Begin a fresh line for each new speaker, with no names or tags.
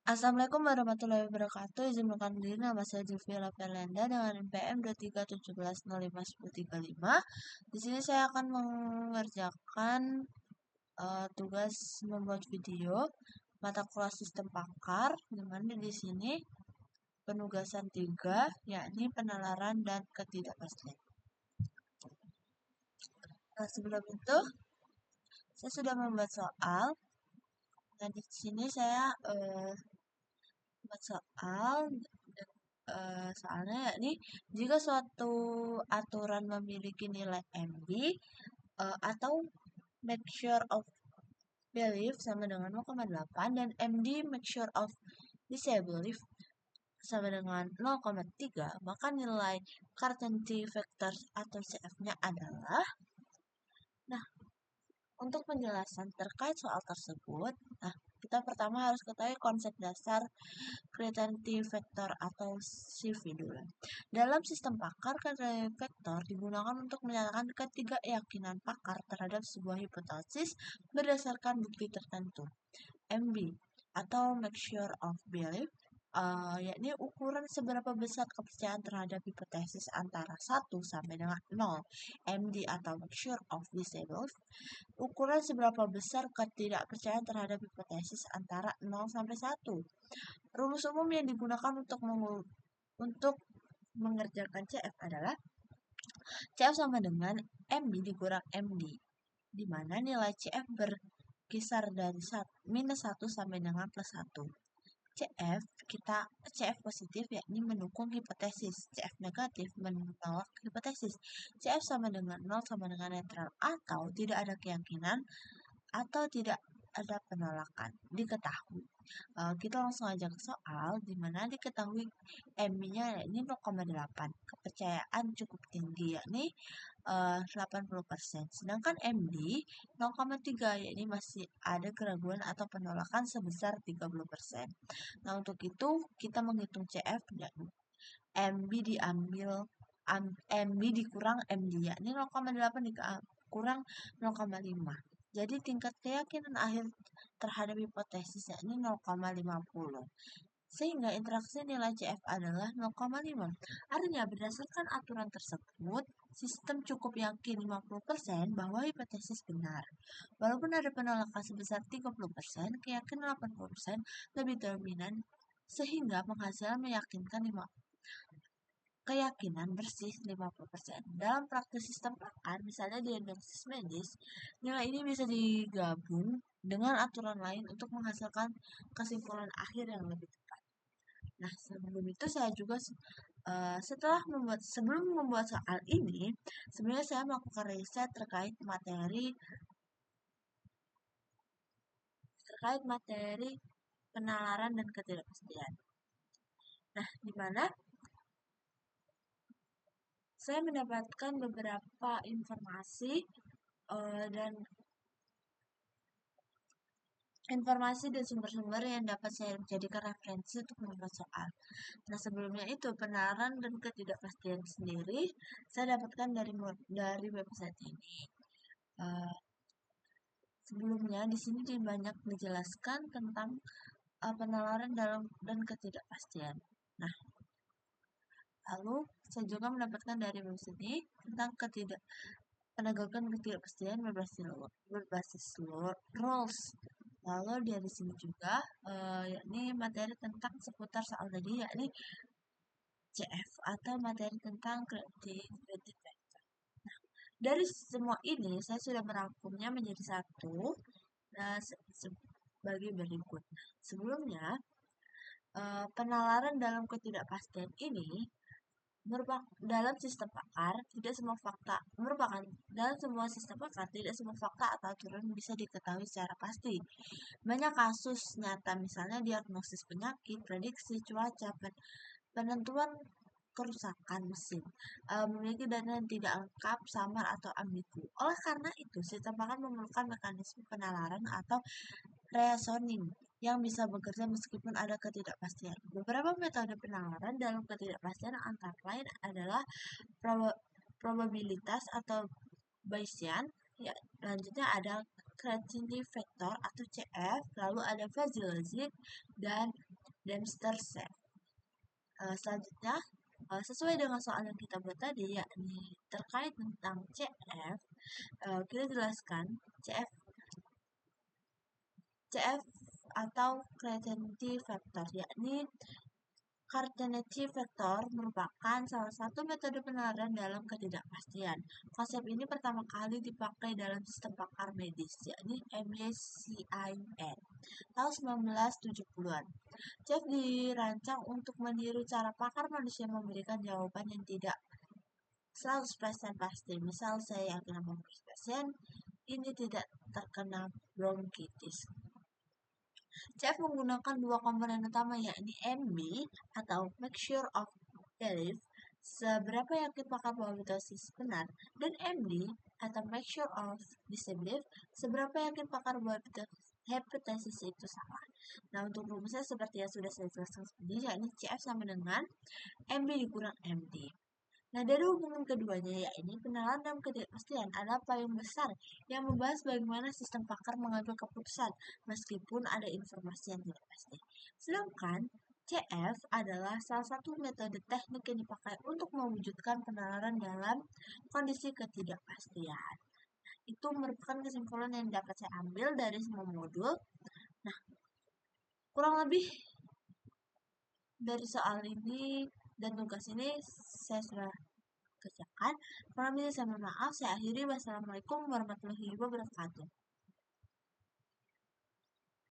Assalamualaikum warahmatullahi wabarakatuh. Izin mengenalkan diri, nama saya Zulfiela Perlenda dengan NPM 2317051035. Di sini saya akan mengerjakan tugas membuat video mata kuliah sistem pakar, di mana di sini penugasan 3, yakni penalaran dan ketidakpastian. Nah, sebelum itu saya sudah membuat soal. Nah, di sini saya buat soal. Soalnya yakni jika suatu aturan memiliki nilai MB atau make sure of belief sama dengan 0,8 dan MD make sure of disbelief sama dengan 0,3, maka nilai certainty factor atau CF-nya adalah. Nah, untuk penjelasan terkait soal tersebut, kita pertama harus ketahui konsep dasar certainty factor atau CV dulu. Dalam sistem pakar, certainty factor digunakan untuk menyatakan ketidakyakinan pakar terhadap sebuah hipotesis berdasarkan bukti tertentu. MB atau make sure of belief, yakni ukuran seberapa besar kepercayaan terhadap hipotesis antara 1 sampai dengan 0. MD atau make sure of disbelief, ukuran seberapa besar ketidakpercayaan terhadap hipotesis antara 0 sampai 1. Rumus umum yang digunakan untuk mengerjakan CF adalah CF sama dengan MB dikurang MD, di mana nilai CF berkisar dari -1 sampai dengan +1. CF positif yakni mendukung hipotesis, CF negatif menolak hipotesis. CF sama dengan 0 sama dengan netral atau tidak ada keyakinan atau tidak ada penolakan. Diketahui. Kita langsung aja ke soal, dimana diketahui MB-nya ini 0,8. Kepercayaan cukup tinggi, yakni 80%. Sedangkan MD 0,3, yakni masih ada keraguan atau penolakan sebesar 30%. Nah, untuk itu kita menghitung CF dan MB dikurang MD, yakni 0,8 dikurang 0,5. Jadi tingkat keyakinan akhir terhadap hipotesis yakni 0,50. Sehingga interaksi nilai CF adalah 0,5. Artinya berdasarkan aturan tersebut, sistem cukup yakin 50% bahwa hipotesis benar. Walaupun ada penolakan sebesar 30%, keyakinan 80% lebih dominan sehingga penghasilan meyakinkan keyakinan bersih 50%. Dalam praktik sistem pakar, misalnya diagnosis medis, nilai ini bisa digabung dengan aturan lain untuk menghasilkan kesimpulan akhir yang lebih tepat. Nah, sebelum itu saya juga sebelum membuat soal ini, sebenarnya saya melakukan riset terkait materi penalaran dan ketidakpastian. Nah, di mana saya mendapatkan beberapa informasi dan sumber-sumber yang dapat saya jadikan referensi untuk membuat soal. Nah, sebelumnya itu penalaran dan ketidakpastian sendiri saya dapatkan dari website ini. Sebelumnya di sini banyak dijelaskan tentang penalaran dan ketidakpastian. Nah, lalu saya juga mendapatkan dari website ini tentang penegakan ketidakpastian berbasis rules. Lalu dari sini juga yakni materi tentang seputar soal tadi, yakni CF atau materi tentang creative factor. Nah, dari semua ini saya sudah merangkumnya menjadi satu sebagai berikut. Sebelumnya, penalaran dalam ketidakpastian ini dalam sistem pakar tidak semua fakta atau aturan bisa diketahui secara pasti. Banyak kasus nyata, misalnya diagnosis penyakit, prediksi cuaca, penentuan kerusakan mesin, memiliki data yang tidak lengkap, samar atau ambigu. Oleh karena itu, sistem pakar memerlukan mekanisme penalaran atau reasoning yang bisa bekerja meskipun ada ketidakpastian. Beberapa metode penalaran dalam ketidakpastian antara lain adalah probabilitas atau Bayesian. Ya, selanjutnya ada certainty factor atau CF, lalu ada fuzzy logic dan dan seterusnya. Selanjutnya, sesuai dengan soal yang kita buat tadi, yakni terkait tentang CF, kita jelaskan CF atau creatinity factor, yakni Cartenetti vector merupakan salah satu metode penilaian dalam ketidakpastian. Konsep ini pertama kali dipakai dalam sistem pakar medis, yakni MYCIN, tahun 1970-an. CF dirancang untuk meniru cara pakar manusia memberikan jawaban yang tidak 100% pasti. Misal, saya yakin 80% ini tidak terkena bronkitis. CF menggunakan dua komponen utama, yakni MB atau make sure of belief, seberapa yakin pakar bahwa hipnosis benar, dan MD atau make sure of disbelief, seberapa yakin pakar bahwa hipotesis itu salah. Nah, untuk rumusnya seperti yang sudah saya jelaskan tadi, yakni CF sama dengan MB dikurang MD. Nah, dari hubungan keduanya, yakni penalaran dan ketidakpastian adalah payung besar yang membahas bagaimana sistem pakar mengambil keputusan meskipun ada informasi yang tidak pasti. Sedangkan CF adalah salah satu metode teknik yang dipakai untuk mewujudkan penalaran dalam kondisi ketidakpastian. Itu merupakan kesimpulan yang dapat saya ambil dari semua modul. Nah, kurang lebih dari soal ini dan tugas ini saya sudah kerjakan. Kurang lebih saya mohon maaf. Saya akhiri. Wassalamualaikum warahmatullahi wabarakatuh.